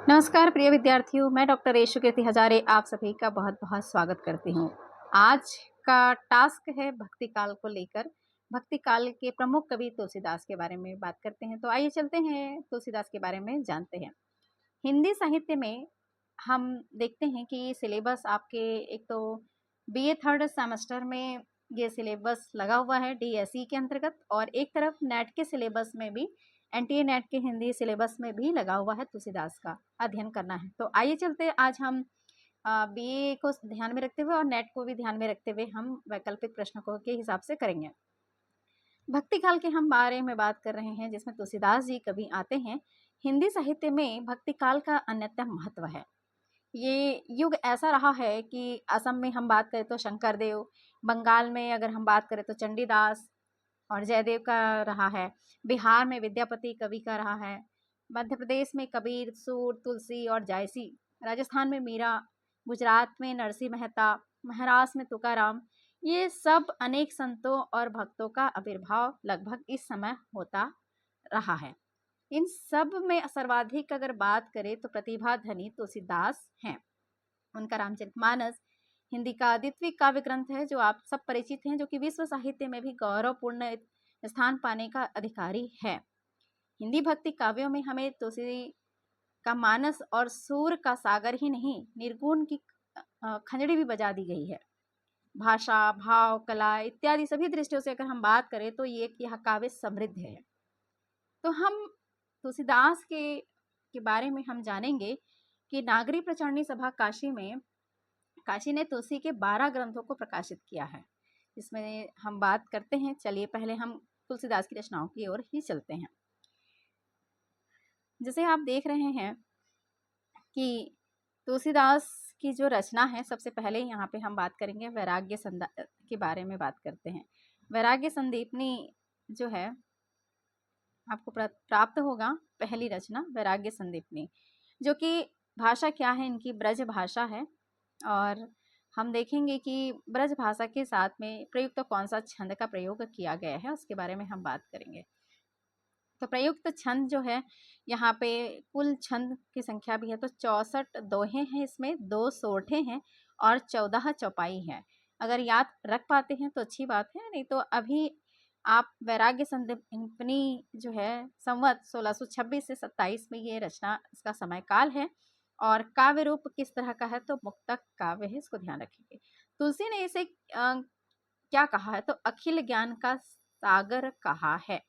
नमस्कार प्रिय विद्यार्थियों, मैं डॉक्टर रेशु कीर्ति हजारे आप सभी का बहुत बहुत स्वागत करती हूँ। आज का टास्क है भक्ति काल को लेकर। भक्ति काल के प्रमुख कवि तुलसीदास के बारे में बात करते हैं। तो आइए चलते हैं तुलसीदास के बारे में जानते हैं। हिंदी साहित्य में हम देखते हैं कि सिलेबस आपके एक तो बीए थर्ड सेमेस्टर में ये सिलेबस लगा हुआ है डीएसई के अंतर्गत, और एक तरफ नेट के सिलेबस में भी एनटीए नेट के हिंदी सिलेबस में भी लगा हुआ है तुलसीदास का अध्ययन करना है। तो आइए चलते आज हम बीए को ध्यान में रखते हुए और नेट को भी ध्यान में रखते हुए हम वैकल्पिक प्रश्नों के हिसाब से करेंगे। भक्ति काल के हम बारे में बात कर रहे हैं जिसमें तुलसीदास जी कवि आते हैं। हिंदी साहित्य में भक्ति काल का अन्यतम महत्व है। ये युग ऐसा रहा है कि असम में हम बात करें तो शंकर देव, बंगाल में अगर हम बात करें तो चंडीदास और जयदेव का रहा है, बिहार में विद्यापति कवि का रहा है, मध्य प्रदेश में कबीर, सूर, तुलसी और जायसी, राजस्थान में मीरा, गुजरात में नरसिंह मेहता, महाराष्ट्र में तुकाराम। ये सब अनेक संतों और भक्तों का आविर्भाव लगभग इस समय होता रहा है। इन सब में सर्वाधिक अगर बात करें तो प्रतिभा धनी तुलसीदास हैं। उनका रामचरितमानस हिंदी का द्वितीय काव्य ग्रंथ है जो आप सब परिचित हैं, जो कि विश्व साहित्य में भी गौरवपूर्ण स्थान पाने का अधिकारी है। हिंदी भक्ति काव्यों में हमें तुलसी का मानस और सूर का सागर ही नहीं, निर्गुण की खंजड़ी भी बजा दी गई है। भाषा, भाव, कला इत्यादि सभी दृष्टियों से अगर हम बात करें तो यह काव्य समृद्ध है। तो हम तुलसीदास के बारे में हम जानेंगे कि नागरी प्रचारणी सभा काशी ने तुलसी के 12 ग्रंथों को प्रकाशित किया है। इसमें हम बात करते हैं। चलिए पहले हम तुलसीदास की रचनाओं की ओर ही चलते हैं। जैसे आप देख रहे हैं कि तुलसीदास की जो रचना है, सबसे पहले यहाँ पे हम बात करेंगे वैराग्य के बारे में बात करते हैं। वैराग्य संदीपनी जो है आपको प्राप्त होगा, पहली रचना वैराग्य संदीपनी, जो कि भाषा क्या है, इनकी ब्रज भाषा है। और हम देखेंगे कि ब्रज भाषा के साथ में प्रयुक्त कौन सा छंद का प्रयोग किया गया है, उसके बारे में हम बात करेंगे। तो प्रयुक्त छंद जो है, यहाँ पे कुल छंद की संख्या भी है तो 64 दोहे हैं, इसमें 2 सोरठे हैं और 14 चौपाई है। अगर याद रख पाते हैं तो अच्छी बात है, नहीं तो अभी आप वैराग्य संदीपनी जो है संवत 1626 से 27 में ये रचना, इसका समय काल है। और काव्य रूप किस तरह का है तो मुक्तक काव्य है, इसको ध्यान रखेंगे। तुलसी ने इसे क्या कहा है तो अखिल ज्ञान का सागर कहा है।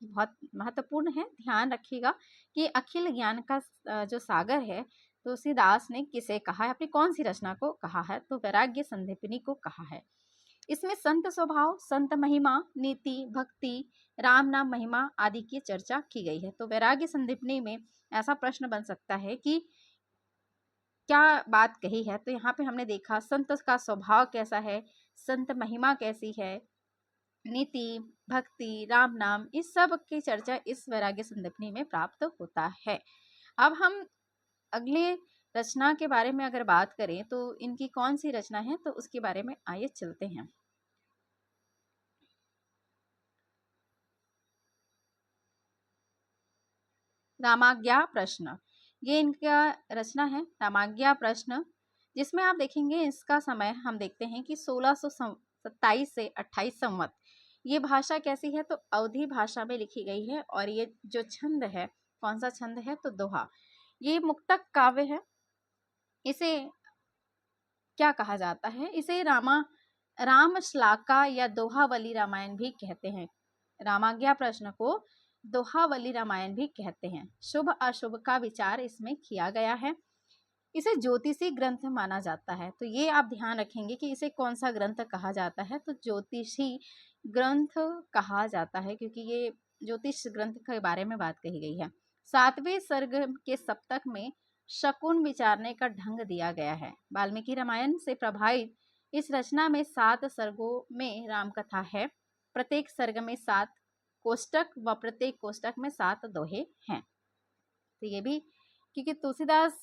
बहुत महत्वपूर्ण है, ध्यान रखिएगा कि अखिल ज्ञान का जो सागर है तुलसीदास ने किसे कहा है, अपनी कौन सी रचना को कहा है तो वैराग्य संदीपनी को कहा है। इसमें संत स्वभाव, संत महिमा, नीति, भक्ति, राम नाम महिमा आदि की चर्चा की गई है। तो वैराग्य संदीपनी में ऐसा प्रश्न बन सकता है कि क्या बात कही है, तो यहाँ पे हमने देखा संत का स्वभाव कैसा है, संत महिमा कैसी है, नीति, भक्ति, राम नाम, इस सब की चर्चा इस वैराग्य संदीपनी में प्राप्त होता है। अब हम अगले रचना के बारे में अगर बात करें तो इनकी कौन सी रचना है तो उसके बारे में आइए चलते हैं। रामाज्ञा प्रश्न, ये इनका रचना है रामाज्ञा प्रश्न, जिसमें आप देखेंगे इसका समय हम देखते हैं कि 1627 से 28 संवत। ये भाषा कैसी है तो अवधी भाषा में लिखी गई है। और ये जो छंद है, कौन सा छंद है तो दोहा। ये मुक्तक काव्य है। इसे क्या कहा जाता है, इसे राम श्लाका या दोहावली रामायण भी कहते हैं। रामाज्ञा प्रश्न को दोहावली रामायण भी कहते हैं। शुभ अशुभ का विचार इसमें किया गया है। इसे ज्योतिषी ग्रंथ माना जाता है। तो ये आप ध्यान रखेंगे कि इसे कौन सा ग्रंथ कहा जाता है तो ज्योतिषी ग्रंथ कहा जाता है, क्योंकि ये ज्योतिष ग्रंथ के बारे में बात कही गई है। 7वें सर्ग के सप्तक में शकुन विचारने का ढंग दिया गया है। वाल्मीकि रामायण से प्रभावित इस रचना में 7 सर्गों में रामकथा है। प्रत्येक सर्ग में 7 कोष्टक व प्रत्येक कोष्टक में 7 दोहे हैं। तो ये भी क्योंकि तुलसीदास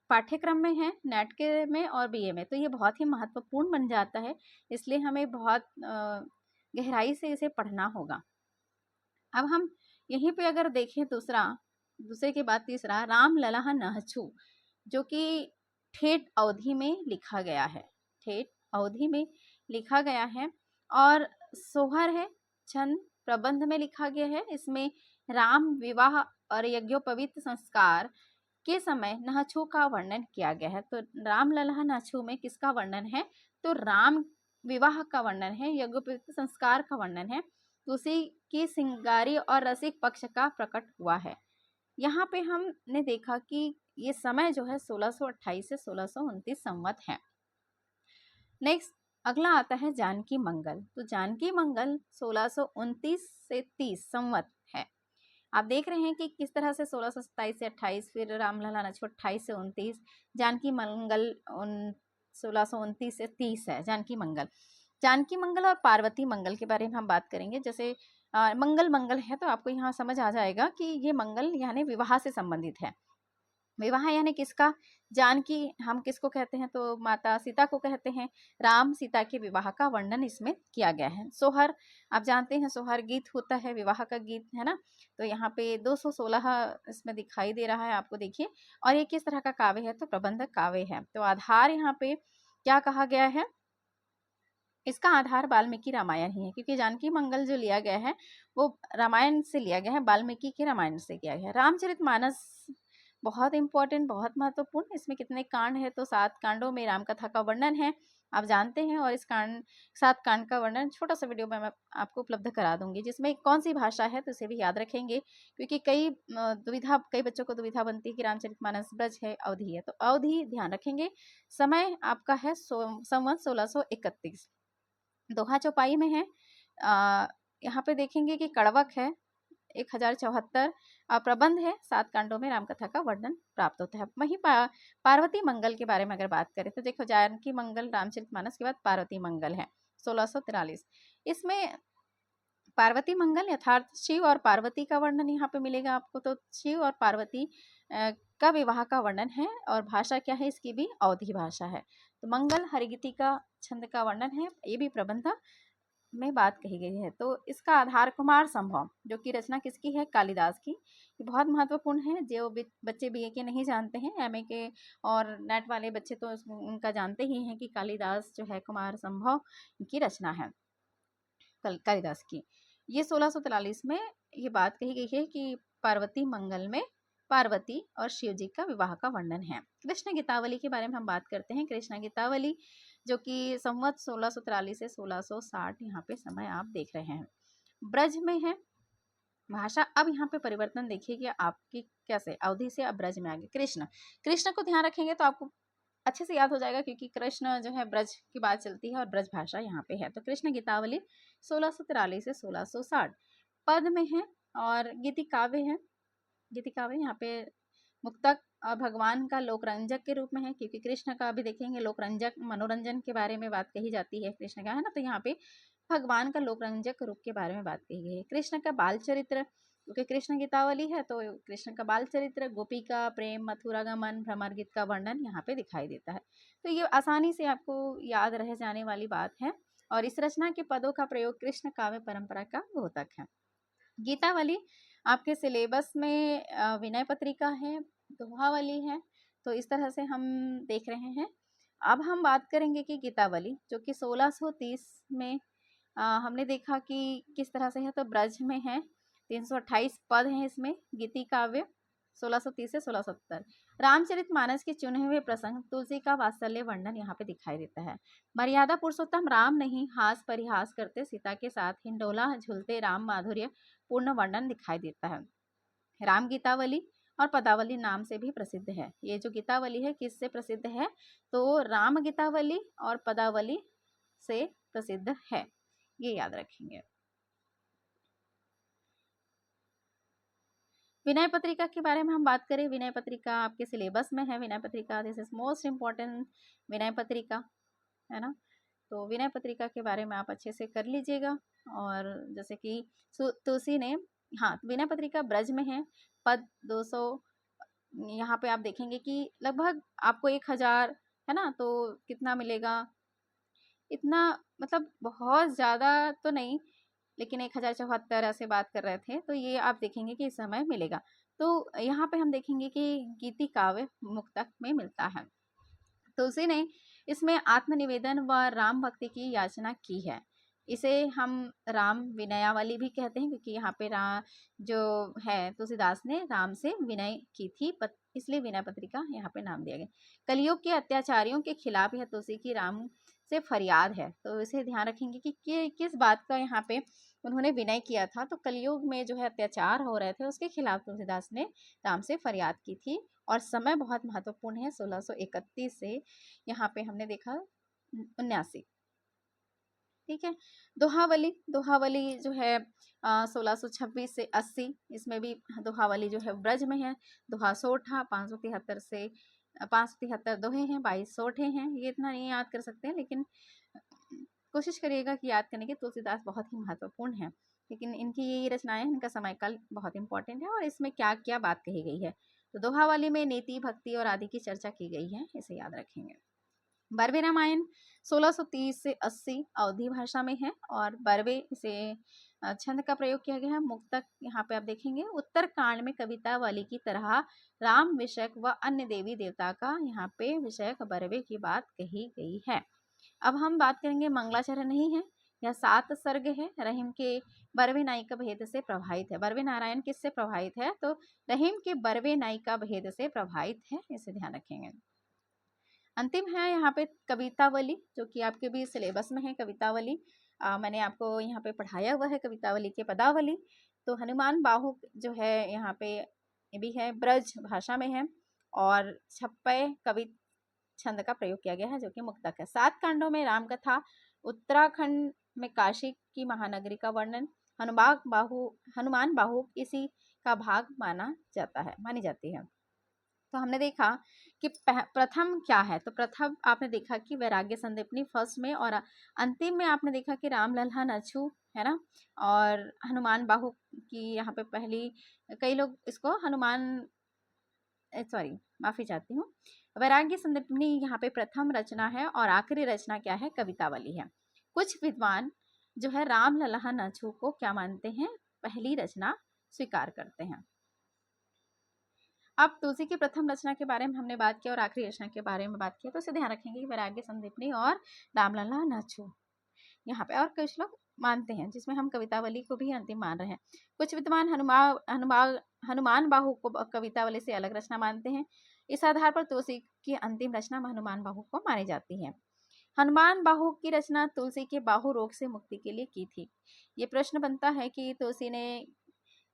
पाठ्यक्रम में है नेट के में और बीए में, तो ये बहुत ही महत्वपूर्ण बन जाता है, इसलिए हमें बहुत गहराई से इसे पढ़ना होगा। अब हम यहीं पे अगर देखें दूसरा दूसरे के बाद तीसरा राम ललह नहछु, जो कि ठेठ अवधि में लिखा गया है, ठेठ अवधि में लिखा गया है। और सोहर है, छंद प्रबंध में लिखा गया है। इसमें राम विवाह और यज्ञोपवीत संस्कार के समय नहछु का वर्णन किया गया है। तो राम लल्हा नहछु में किसका वर्णन है? तो राम विवाह का वर्णन है, यज्ञोपवीत संस्कार का वर्णन है, तो उसी की सिंगारी और रसिक पक्ष का प्रकट हुआ है। यहाँ पे हमने देखा कि ये समय जो है 1628 से 1629 संवत है। नेक्स्ट अगला आता है जानकी मंगल। तो जानकी मंगल 1629 से 30 संवत है। आप देख रहे हैं कि किस तरह से 1627 से 28, फिर रामलला नछो 28 से 29, जानकी मंगल 1629 से 30 है जानकी मंगल। जानकी मंगल और पार्वती मंगल के बारे में हम बात करेंगे। जैसे मंगल मंगल है तो आपको यहाँ समझ आ जाएगा कि ये मंगल यानी विवाह से संबंधित है। विवाह यानी किसका? जानकी हम किसको कहते हैं? तो माता सीता को कहते हैं। राम सीता के विवाह का वर्णन इसमें किया गया है। सोहर आप जानते हैं, सोहर गीत होता है, विवाह का गीत है ना। तो यहाँ पे 216 इसमें दिखाई दे रहा है आपको, देखिए। और ये किस तरह का काव्य है? तो प्रबंधक काव्य है। तो आधार यहाँ पे क्या कहा गया है? इसका आधार वाल्मीकि रामायण ही है, क्योंकि जानकी मंगल जो लिया गया है वो रामायण से लिया गया है, वाल्मीकि के रामायण से किया गया है। रामचरितमानस बहुत इंपॉर्टेंट, बहुत महत्वपूर्ण। इसमें कितने कांड है? तो 7 कांडों में राम कथा का वर्णन है, आप जानते हैं। और इस 7 कांड का वर्णन छोटा सा वीडियो में मैं आपको उपलब्ध करा दूंगी, जिसमें कौन सी भाषा है तो इसे भी याद रखेंगे, क्योंकि कई बच्चों को दुविधा बनती है कि रामचरितमानस ब्रज है अवधि है, तो अवधि ध्यान रखेंगे। समय आपका है संवत 1631। दोहा चौपाई में है। यहाँ पे देखेंगे कि कड़वक है 1074, प्रबंध है, 7 कांडों में रामकथा का वर्णन प्राप्त होता है। वहीं पार्वती मंगल के बारे में अगर बात करें तो देखो, जानकी मंगल रामचरितमानस के बाद पार्वती मंगल है 1643। इसमें पार्वती मंगल यथार्थ शिव और पार्वती का वर्णन यहाँ पे मिलेगा आपको। तो शिव और पार्वती का विवाह का वर्णन है, और भाषा क्या है इसकी? भी अवधी भाषा है। तो मंगल हरिगीति का छंद का वर्णन है, ये भी प्रबंध में बात कही गई है। तो इसका आधार कुमार संभव, जो कि रचना किसकी है? कालिदास की। ये बहुत महत्वपूर्ण है। जो बच्चे बीए के नहीं जानते हैं, एमए के और नेट वाले बच्चे तो उनका जानते ही हैं कि कालिदास जो है कुमार संभव की रचना है कालिदास की। ये 1643 में ये बात कही गई है कि पार्वती मंगल में पार्वती और शिव जी का विवाह का वर्णन है। कृष्ण गीतावली के बारे में हम बात करते हैं। कृष्ण गीतावली जो कि संवत 1643 से 1660 यहाँ पे समय आप देख रहे हैं, ब्रज में है भाषा। अब यहाँ पे परिवर्तन देखिए कि आपकी कैसे अवधि से अब ब्रज में आ गए। कृष्ण को ध्यान रखेंगे तो आपको अच्छे से याद हो जाएगा, क्योंकि कृष्ण जो है ब्रज की बात चलती है और ब्रज भाषा यहाँ पे है। तो कृष्ण गीतावली 1643 से 1660 पद में है, और गीति काव्य है। गीति काव्य यहाँ पे मुक्तक और भगवान का लोकरंजक के रूप में है, क्योंकि कृष्ण का भी देखेंगे लोकरंजक मनोरंजन के बारे में बात कही जाती है कृष्ण का, है ना। तो यहाँ पे भगवान का लोकरंजक रूप के बारे में बात कही गई है। कृष्ण का बाल चरित्र, क्योंकि कृष्ण गीतावली है तो कृष्ण का बाल चरित्र, गोपिका प्रेम, मथुरा गमन, भ्रमर गीत का वर्णन यहाँ पे दिखाई देता है। तो ये आसानी से आपको याद रह जाने वाली बात है। और इस रचना के पदों का प्रयोग कृष्ण काव्य परंपरा का द्योतक है। गीतावली आपके सिलेबस में विनय पत्रिका है, दोहावली है। तो इस तरह से हम देख रहे हैं। अब हम बात करेंगे कि गीतावली जो कि 1630 में हमने देखा कि किस तरह से है। तो ब्रज में है, 328 पद हैं इसमें। गीति काव्य 1630 से 1670। रामचरितमानस के चुने हुए प्रसंग, तुलसी का वात्सल्य वर्णन यहाँ पे दिखाई देता है। मर्यादा पुरुषोत्तम राम नहीं हास परिहास करते सीता के साथ, हिंडोला झूलते राम माधुर्य पूर्ण वर्णन दिखाई देता है। राम गीतावली और पदावली नाम से भी प्रसिद्ध है। ये जो गीतावली है किससे प्रसिद्ध है? तो राम गीतावली और पदावली से प्रसिद्ध है, ये याद रखेंगे। विनय पत्रिका के बारे में हम बात करें। विनय पत्रिका आपके सिलेबस में है। Vinay Patrika this is most important, Vinay Patrika, है ना। तो विनय पत्रिका के बारे में आप अच्छे से कर लीजिएगा। और जैसे कि तुलसी ने, हाँ, विनय पत्रिका ब्रज में है, पद 200। यहाँ पे आप देखेंगे कि लगभग आपको 1000, है ना। तो कितना मिलेगा? इतना मतलब बहुत ज़्यादा तो नहीं, लेकिन 1074 ऐसे बात कर रहे थे। तो ये आप देखेंगे कि इस समय मिलेगा। तो यहाँ पे हम देखेंगे कि गीति काव्य मुक्तक में मिलता है। तुलसी ने इसमें आत्मनिवेदन व राम भक्ति की याचना की है। इसे हम राम विनयावली भी कहते हैं, क्योंकि यहाँ पे जो है तुलसीदास ने राम से विनय की थी, इसलिए विनय पत्रिका यहाँ पे नाम दिया गया। कलयुग के अत्याचारियों के खिलाफ यह तुलसी की राम से फरियाद है। तो इसे ध्यान रखेंगे कि किस बात का यहाँ पे उन्होंने विनय किया था। तो कलयुग में जो है अत्याचार हो रहे थे, उसके खिलाफ तुलसीदास ने राम से फरियाद की थी। और समय बहुत महत्वपूर्ण है, 1631 से यहाँ पे हमने देखा 79। ठीक है। दोहावली, दोहावली जो है 1626 से 80, इसमें भी दोहावली जो है ब्रज में है। दोहा सोठा 573 से 573 दोहे हैं, 22 सोठे हैं। ये इतना नहीं याद कर सकते हैं, लेकिन कोशिश करिएगा कि याद करने की। तुलसीदास बहुत ही महत्वपूर्ण है, लेकिन इनकी ये रचनाएं, इनका समयकाल बहुत इंपॉर्टेंट है और इसमें क्या क्या बात कही गई है। तो दोहावली में नीति, भक्ति और आदि की चर्चा की गई है, इसे याद रखेंगे। बरवे रामायण 1630 से 80 अवधी भाषा में है और बरवे से छंद का प्रयोग किया गया है। मुक्तक यहाँ पे आप देखेंगे उत्तरकांड में कवितावली की तरह राम विषयक व अन्य देवी देवता का यहाँ पे विषयक बरवे की बात कही गई है। अब हम बात करेंगे मंगलाचरण नहीं है, यह 7 सर्ग है। रहीम के बरवे नायिका भेद से प्रभावित है। बरवे नारायण किससे प्रभावित है? तो रहीम के बरवे नायिका भेद से प्रभावित है, इसे ध्यान रखेंगे। अंतिम है यहाँ पे कवितावली, जो कि आपके भी सिलेबस में है। कवितावली मैंने आपको यहाँ पे पढ़ाया हुआ है, कवितावली के पदावली। तो हनुमान बाहु जो है यहाँ पे ये भी है, ब्रज भाषा में है और छप्पय कवि छंद का प्रयोग किया गया है, जो कि मुक्तक है। 7 कांडों में राम कथा, उत्तराखंड में काशी की महानगरी का वर्णन, हनुमान बाहु इसी का भाग मानी जाती है। तो हमने देखा कि प्रथम क्या है। तो प्रथम आपने देखा कि वैराग्य संदीपनी फर्स्ट में, और अंतिम में आपने देखा कि राम लल्हा अछू है ना, और हनुमान बाहु की यहाँ पे पहली, कई लोग इसको माफी चाहती हूँ, वैराग्य संदीपनी यहाँ पे प्रथम रचना है और आखिरी रचना क्या है? कवितावली है। कुछ विद्वान जो है राम लल्हा अछू को क्या मानते हैं? पहली रचना स्वीकार करते हैं। अब तुलसी की प्रथम रचना के बारे में हमने बात किया और आखिरी रचना के बारे में बात किया, तो इसे ध्यान रखेंगे कि वैराग्य संदीपनी और रामलला नछू यहाँ पे, और कुछ लोग मानते हैं, जिसमें हम कवितावली को भी अंतिम मान रहे हैं। कुछ विद्वान हनुमान बाहु को कवितावली से अलग रचना मानते हैं। इस आधार पर तुलसी की अंतिम रचना हनुमान बाहु को मानी जाती है। हनुमान बाहु की रचना तुलसी के बाहु रोग से मुक्ति के लिए की थी। ये प्रश्न बनता है कि तुलसी ने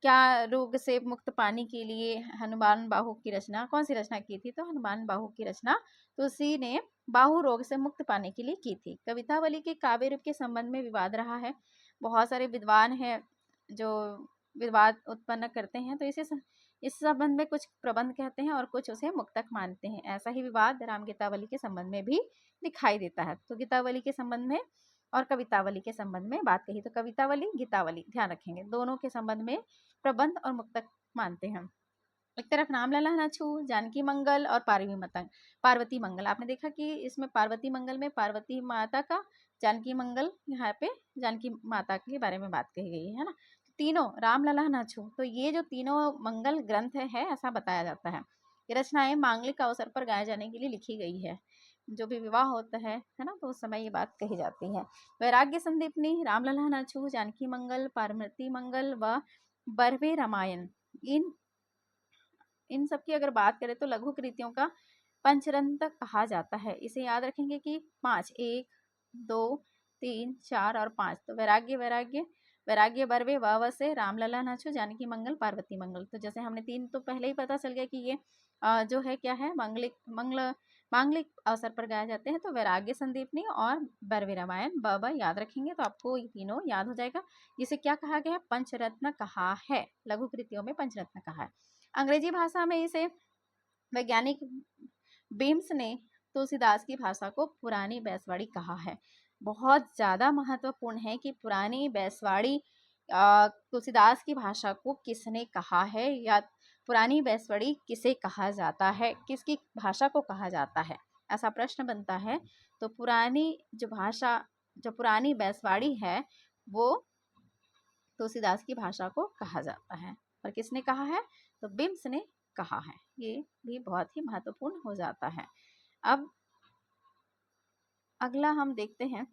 क्या रोग से मुक्त पाने के लिए हनुमान बाहु की रचना, कौन सी रचना की थी? तो हनुमान बाहु की रचना तुलसी ने बाहु रोग से मुक्त पाने के लिए की थी। कवितावली के काव्य रूप के संबंध में विवाद रहा है। बहुत सारे विद्वान हैं जो विवाद उत्पन्न करते हैं, तो इस संबंध में कुछ प्रबंध कहते हैं और कुछ उसे मुक्तक मानते हैं। ऐसा ही विवाद राम गीतावली के संबंध में भी दिखाई देता है। तो गीतावली के संबंध में और कवितावली के संबंध में बात कही, तो कवितावली गीतावली ध्यान रखेंगे, दोनों के संबंध में प्रबंध और मुक्तक मानते हैं। एक तरफ रामलला अछू, जानकी मंगल और पार्वती मंगल। आपने देखा कि इसमें पार्वती मंगल में पार्वती माता का, जानकी मंगल यहाँ पे जानकी माता के बारे में बात कही गई है ना। तीनों रामलला अछू, तो ये जो तीनों मंगल ग्रंथ है ऐसा बताया जाता है। ये रचनाएं मांगलिक अवसर पर गाए जाने के लिए लिखी गई है। जो भी विवाह होता है ना, तो उस समय ये बात कही जाती है। वैराग्य संदीपनी, रामलला अछू, जानकी मंगल, पार्वती मंगल व बरवे रामायण, इन सब की अगर बात करें तो लघु कृतियों का पंचरंत कहा जाता है। इसे याद रखेंगे कि 5, 1, 2, 3, 4 और 5। तो वैराग्य बरवे व से रामलला अछू, जानकी मंगल, पार्वती मंगल। तो जैसे हमने 3 तो पहले ही पता चल गया कि ये जो है क्या है, मांगलिक अवसर पर गाए जाते हैं। तो वैराग्य संदीपनी और बरवे रामायण ब याद रखेंगे तो आपको ये तीनों याद हो जाएगा। जिसे क्या कहा गया? पंचरत्न कहा है, लघु कृतियों में पंचरत्न कहा है। अंग्रेजी भाषा में इसे वैज्ञानिक बीम्स ने तुलसीदास की भाषा को पुरानी बैसवाड़ी कहा है। बहुत ज़्यादा महत्वपूर्ण है कि पुरानी बैसवाड़ी तुलसीदास की भाषा को किसने कहा है, या पुरानी बैसवाड़ी किसे कहा जाता है, किसकी भाषा को कहा जाता है, ऐसा प्रश्न बनता है। तो पुरानी बैसवाड़ी है वो तुलसीदास की भाषा को कहा जाता है। और किसने कहा है? तो बिम्स ने कहा है। ये भी बहुत ही महत्वपूर्ण हो जाता है। अब अगला हम देखते हैं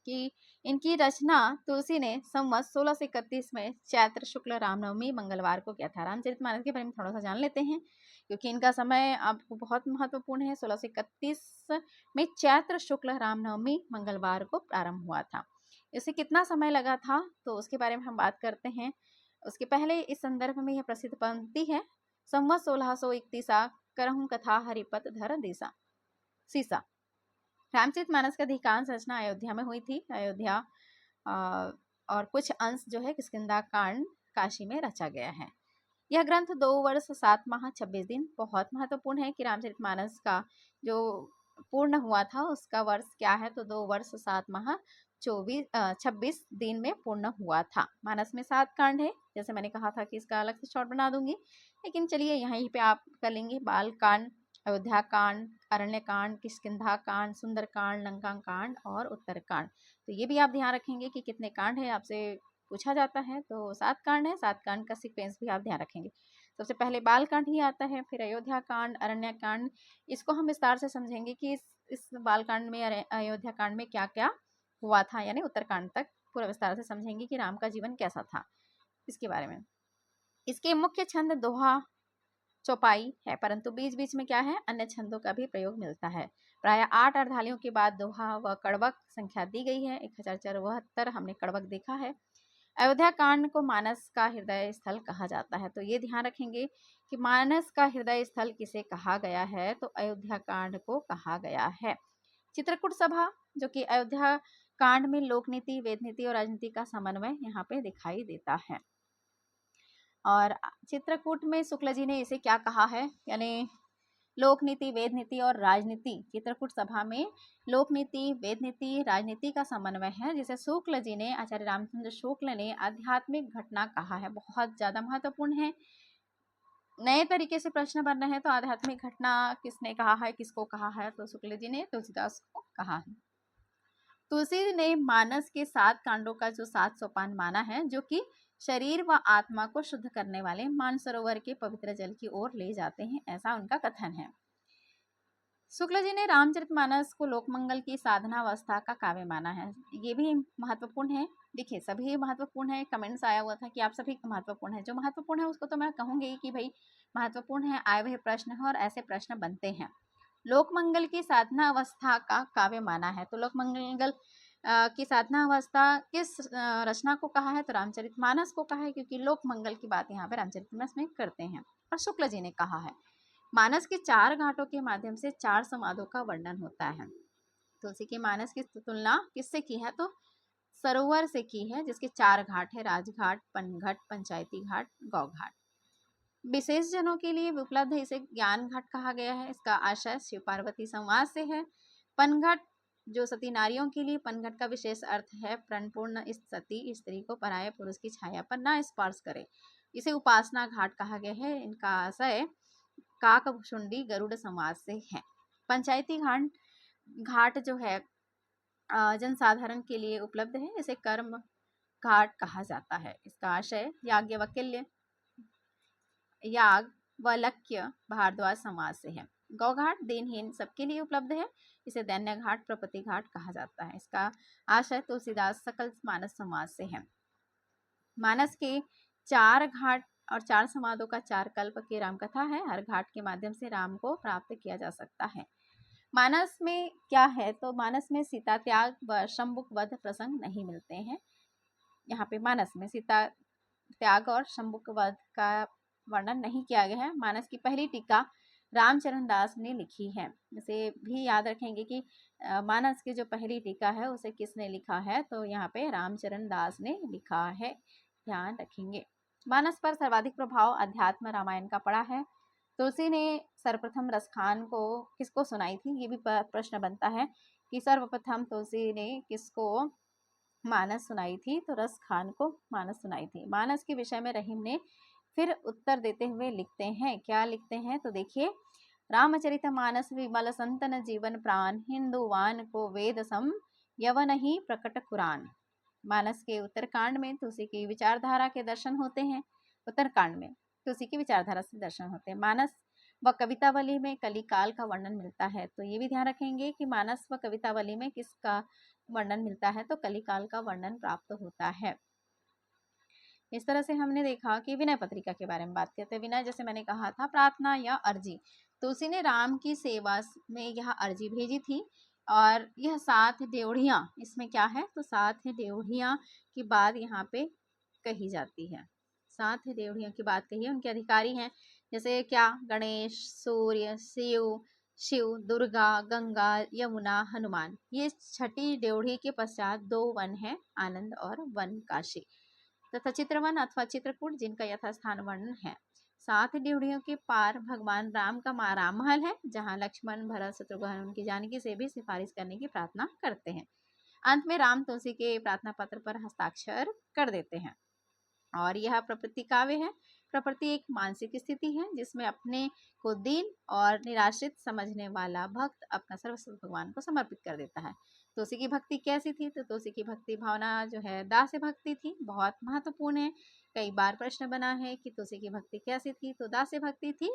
कि इनकी रचना तुलसी ने संवत 1631 में चैत्र शुक्ल रामनवमी मंगलवार को किया था। रामचरितमानस के बारे में थोड़ा सा जान लेते हैं, क्योंकि इनका समय आपको बहुत महत्वपूर्ण है। 1631 में चैत्र शुक्ल रामनवमी मंगलवार को प्रारंभ हुआ था। इसे कितना समय लगा था तो उसके बारे में हम बात करते हैं। उसके पहले इस संदर्भ में यह प्रसिद्ध पंक्ति है, संवत 1631 करहूं कथा हरिपत धर दिशा सीसा। रामचरितमानस की अधिकांश रचना अयोध्या में हुई थी। अयोध्या और कुछ अंश जो है किष्किंधा कांड काशी में रचा गया है। यह ग्रंथ 2 वर्ष 7 माह 26 दिन, बहुत महत्वपूर्ण है कि रामचरितमानस का जो पूर्ण हुआ था उसका वर्ष क्या है, तो 2 वर्ष 7 माह 26 दिन में पूर्ण हुआ था। मानस में 7 कांड है, जैसे मैंने कहा था कि इसका अलग से शॉर्ट बना दूंगी, लेकिन चलिए यहीं पे आप कर लेंगे। बाल कांड, अयोध्या कांड, अरण्य कांड, किष्किंधा कांड, सुंदर कांड, लंका कांड और उत्तर कांड। तो ये भी आप ध्यान रखेंगे कि कितने कांड है, आपसे पूछा जाता है। तो 7 कांड है, 7 कांड का सीक्वेंस भी आप ध्यान रखेंगे। सबसे पहले बाल कांड ही आता है, फिर अयोध्या कांड, अरण्य कांड। इसको हम विस्तार से समझेंगे कि इस बाल कांड में, अयोध्या कांड में क्या क्या हुआ था, यानी उत्तरकांड तक पूरा विस्तार से समझेंगे कि राम का जीवन कैसा था, इसके बारे में। इसके मुख्य छंद दोहा चौपाई है, परंतु बीच बीच में क्या है, अन्य छंदों का भी प्रयोग मिलता है। प्राय 8 अर्धालियों के बाद दोहा व कड़वक संख्या दी गई है। 1074 हमने कड़वक देखा है। अयोध्या कांड को मानस का हृदय स्थल कहा जाता है, तो ये ध्यान रखेंगे कि मानस का हृदय स्थल किसे कहा गया है, तो अयोध्या कांड को कहा गया है। चित्रकूट सभा, जो कि अयोध्या कांड में लोक नीति, वेद नीति और राजनीति का समन्वय यहाँ पे दिखाई देता है। और चित्रकूट में शुक्ल जी ने इसे क्या कहा है, यानी लोक नीति, वेद नीति और राजनीति। चित्रकूट सभा में लोक नीति, वेद नीति, राजनीति का समन्वय है, जिसे शुक्ल जी ने, आचार्य रामचंद्र शुक्ल ने आध्यात्मिक घटना कहा है। बहुत ज्यादा महत्वपूर्ण है। नए तरीके से प्रश्न बन रहे हैं तो आध्यात्मिक घटना किसने कहा है, किसको कहा है, तो शुक्ल जी ने तुलसीदास को कहा है। तुलसी ने मानस के 7 कांडों का जो 7 सोपान माना है, जो कि शरीर व आत्मा को शुद्ध करने वाले मानसरोवर के पवित्र जल की ओर ले जाते हैं, ऐसा उनका कथन है। शुक्ल जी ने रामचरितमानस को लोकमंगल की साधनावस्था का काव्य माना है। ये भी महत्वपूर्ण है। देखिए सभी महत्वपूर्ण है, कमेंट्स आया हुआ था कि आप सभी महत्वपूर्ण है। जो महत्वपूर्ण है उसको तो मैं कहूंगी कि भाई महत्वपूर्ण है, आए हुए प्रश्न है और ऐसे प्रश्न बनते हैं। लोकमंगल की साधना अवस्था का काव्य माना है, तो लोकमंगल की साधना अवस्था किस रचना को कहा है, तो रामचरितमानस को कहा है, क्योंकि लोकमंगल की बात यहाँ पे रामचरितमानस में करते हैं और शुक्ल जी ने कहा है। मानस के 4 घाटों के माध्यम से 4 समाधों का वर्णन होता है। तुलसी के मानस की तुलना किससे की है, तो सरोवर से की है, जिसके 4 घाट है, राजघाट, पनघट, पंचायती घाट, गौ घाट। विशेष जनों के लिए उपलब्ध है, इसे ज्ञान घाट कहा गया है। इसका आशय शिव पार्वती संवाद से है। पनघट जो सती नारियों के लिए, पनघट का विशेष अर्थ है प्रणपूर्ण सती स्त्री को पराये पुरुष की छाया पर न स्पर्श करे। इसे उपासना घाट कहा गया है। इनका आशय काकभुषुंडी गरुड़ समाज से है। पंचायती घाट जो है जनसाधारण के लिए उपलब्ध है, इसे कर्म घाट कहा जाता है। इसका आशय याज्ञवल्क्य, याग व लक्ष्य भारद्वाज समाज से है। गौघाट दीनहीन सबके लिए उपलब्ध है, इसे दैन्य घाट, प्रपति घाट कहा जाता है। इसका आशय तुलसीदास सकल मानस समाज से है। मानस के 4 घाट और 4 समाधों का 4 कल्प की रामकथा है। हर घाट के माध्यम से राम को प्राप्त किया जा सकता है। मानस में क्या है, तो मानस में सीता त्याग व शंभुक वध प्रसंग नहीं मिलते हैं। यहाँ पे मानस में सीता त्याग और शंभुक वध का वर्णन नहीं किया गया है। मानस की पहली टीका रामचरण दास ने लिखी है। इसे भी याद रखेंगे कि मानस की जो पहली टीका है उसे किसने लिखा है, तो यहाँ पे रामचरण दास ने लिखा है, ध्यान रखेंगे। मानस पर सर्वाधिक प्रभाव अध्यात्म रामायण का पड़ा है। तुलसी ने सर्वप्रथम रसखान को किसको सुनाई थी, ये भी प्रश्न बनता है कि सर्वप्रथम तुलसी ने किसको मानस सुनाई थी, तो रसखान को मानस सुनाई थी। मानस के विषय में रहीम ने फिर उत्तर देते हुए लिखते हैं, क्या लिखते हैं, तो देखिए, रामचरितमानस विमल संतन जीवन प्राण, हिंदुवान को वेद सम यवन ही प्रकट कुरान। मानस के उत्तरकांड में तुलसी की विचारधारा के दर्शन होते हैं। उत्तरकांड में तुलसी की विचारधारा से दर्शन होते हैं। मानस व कवितावली में कलिकाल का वर्णन मिलता है, तो ये भी ध्यान रखेंगे कि मानस व कवितावली में किसका वर्णन मिलता है, तो कलिकाल का वर्णन प्राप्त होता है। इस तरह से हमने देखा कि विनय पत्रिका के बारे में बात करते हैं। विनय जैसे मैंने कहा था प्रार्थना या अर्जी। तुलसी ने राम की सेवा में यह अर्जी भेजी थी और यह 7 ड्योढ़ियां, इसमें क्या है तो 7 ड्योढ़ियां की बात यहाँ पे कही जाती है। 7 ड्योढ़ियों की बात कही है, उनके अधिकारी हैं जैसे क्या गणेश, सूर्य, शिव, दुर्गा, गंगा, यमुना, हनुमान। ये छठी ड्योढ़ी के पश्चात 2 वन है, आनंद और वन काशी तथा चित्रवन अथवा चित्रकूट जिनका यथास्थान वर्णन है। 7 ड्योढ़ियों के पार भगवान राम का राम महल है, जहाँ लक्ष्मण, भरत, शत्रुघ्न उनकी जानकी से भी सिफारिश करने की प्रार्थना करते हैं। अंत में राम तुलसी के प्रार्थना पत्र पर हस्ताक्षर कर देते हैं। और यह प्रकृति काव्य है। प्रकृति एक मानसिक स्थिति है जिसमें अपने को दीन और निराश्रित समझने वाला भक्त अपना सर्वस्व भगवान को समर्पित कर देता है। तुलसी की भक्ति कैसी थी, तो तुलसी की भक्ति भावना जो है दास्य भक्ति थी, बहुत महत्वपूर्ण है। कई बार प्रश्न बना है कि तुलसी की भक्ति कैसी थी, तो दास्य भक्ति थी।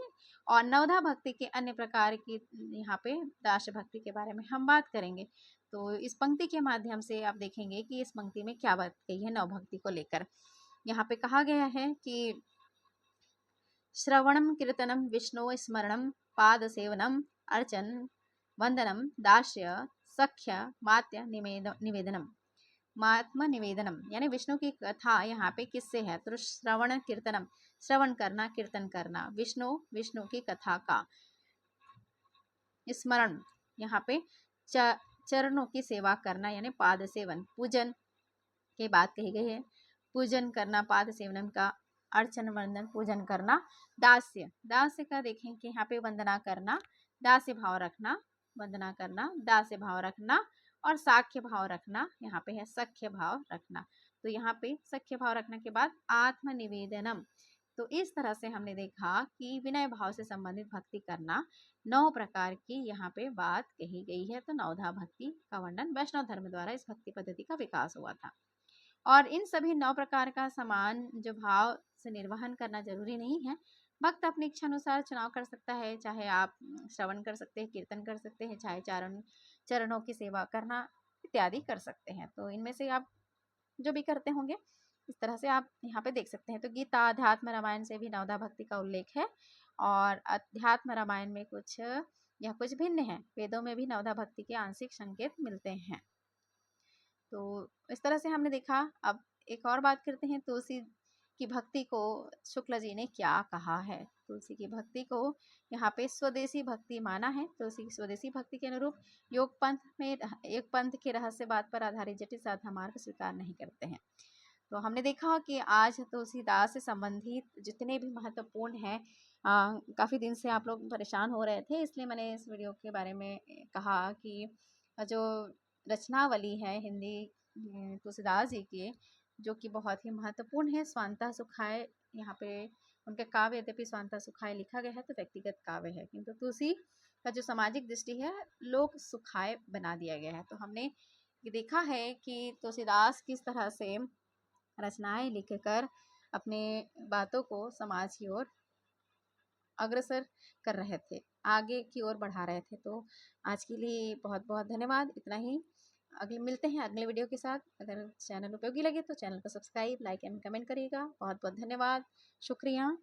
और नवधा भक्ति के अन्य प्रकार की यहाँ पे दास्य भक्ति के बारे में हम बात करेंगे। तो इस पंक्ति के माध्यम से आप देखेंगे कि इस पंक्ति में क्या बात कही है नव भक्ति को लेकर। यहाँ पे कहा गया है कि श्रवणम कीर्तनम विष्णु स्मरणम पाद सेवनम अर्चन वंदनम दास्य सख्य मात्य निवेदनम। महात्मा निवेदनम यानी विष्णु की कथा यहाँ पे किससे है, तो श्रवण कीर्तनम, श्रवण करना, कीर्तन करना, विष्णु की कथा का स्मरण, यहाँ पे चरणों की सेवा करना यानी पाद सेवन, पूजन की बात कही गई है। पूजन करना, पाद सेवनम का अर्चन वंदन पूजन करना। दास्य का देखें कि यहाँ पे वंदना करना, दास्य भाव रखना, वंदना करना, दास्य भाव रखना और साख्य भाव रखना, यहाँ पे है सख्य भाव रखना। तो यहाँ पे सख्य भाव रखने के बाद आत्मनिवेदनम। तो इस तरह से हमने देखा कि विनय भाव से संबंधित भक्ति करना 9 प्रकार की यहाँ पे बात कही गई है। तो नवधा भक्ति का वर्णन वैष्णव धर्म द्वारा इस भक्ति पद्धति का विकास हुआ था। और इन सभी 9 प्रकार का समान जो भाव से निर्वहन करना जरूरी नहीं है। भक्त अपनी इच्छा अनुसार चुनाव कर सकता है, चाहे आप श्रवण कर सकते हैं, कीर्तन कर सकते हैं, चाहे चरणों की सेवा करना इत्यादि कर सकते हैं। तो इनमें से आप जो भी करते होंगे इस तरह से आप यहाँ पे देख सकते हैं। तो गीता, अध्यात्म रामायण से भी नवधा भक्ति का उल्लेख है और अध्यात्म रामायण में कुछ भिन्न है। वेदों में भी नवधा भक्ति के आंशिक संकेत मिलते हैं। तो इस तरह से हमने देखा। अब एक और बात करते हैं, तुलसी की भक्ति को शुक्ल जी ने क्या कहा है। तुलसी की भक्ति को यहाँ पे स्वदेशी भक्ति माना है। तुलसी की स्वदेशी भक्ति के अनुरूप योग पंथ के रहस्यवाद पर आधारित जटिल साधना मार्ग स्वीकार नहीं करते हैं। तो हमने देखा कि आज तुलसीदास से संबंधित जितने भी महत्वपूर्ण हैं, काफ़ी दिन से आप लोग परेशान हो रहे थे, इसलिए मैंने इस वीडियो के बारे में कहा कि जो रचनावली है हिंदी तुलसीदास जी की, जो कि बहुत ही महत्वपूर्ण है। स्वांतः सुखाय यहाँ पे उनके काव्य, यद्यपि स्वांतः सुखाय लिखा गया है तो व्यक्तिगत काव्य है, किंतु तुलसी का जो सामाजिक दृष्टि है लोक सुखाय बना दिया गया है। तो हमने ये देखा है कि तुलसीदास किस तरह से रचनाएं लिखकर अपने बातों को समाज की ओर अग्रसर कर रहे थे, आगे की ओर बढ़ा रहे थे। तो आज के लिए बहुत बहुत धन्यवाद। इतना ही, अगले मिलते हैं अगले वीडियो के साथ। अगर चैनल उपयोगी लगे तो चैनल को सब्सक्राइब, लाइक एंड कमेंट करिएगा। बहुत बहुत धन्यवाद, शुक्रिया।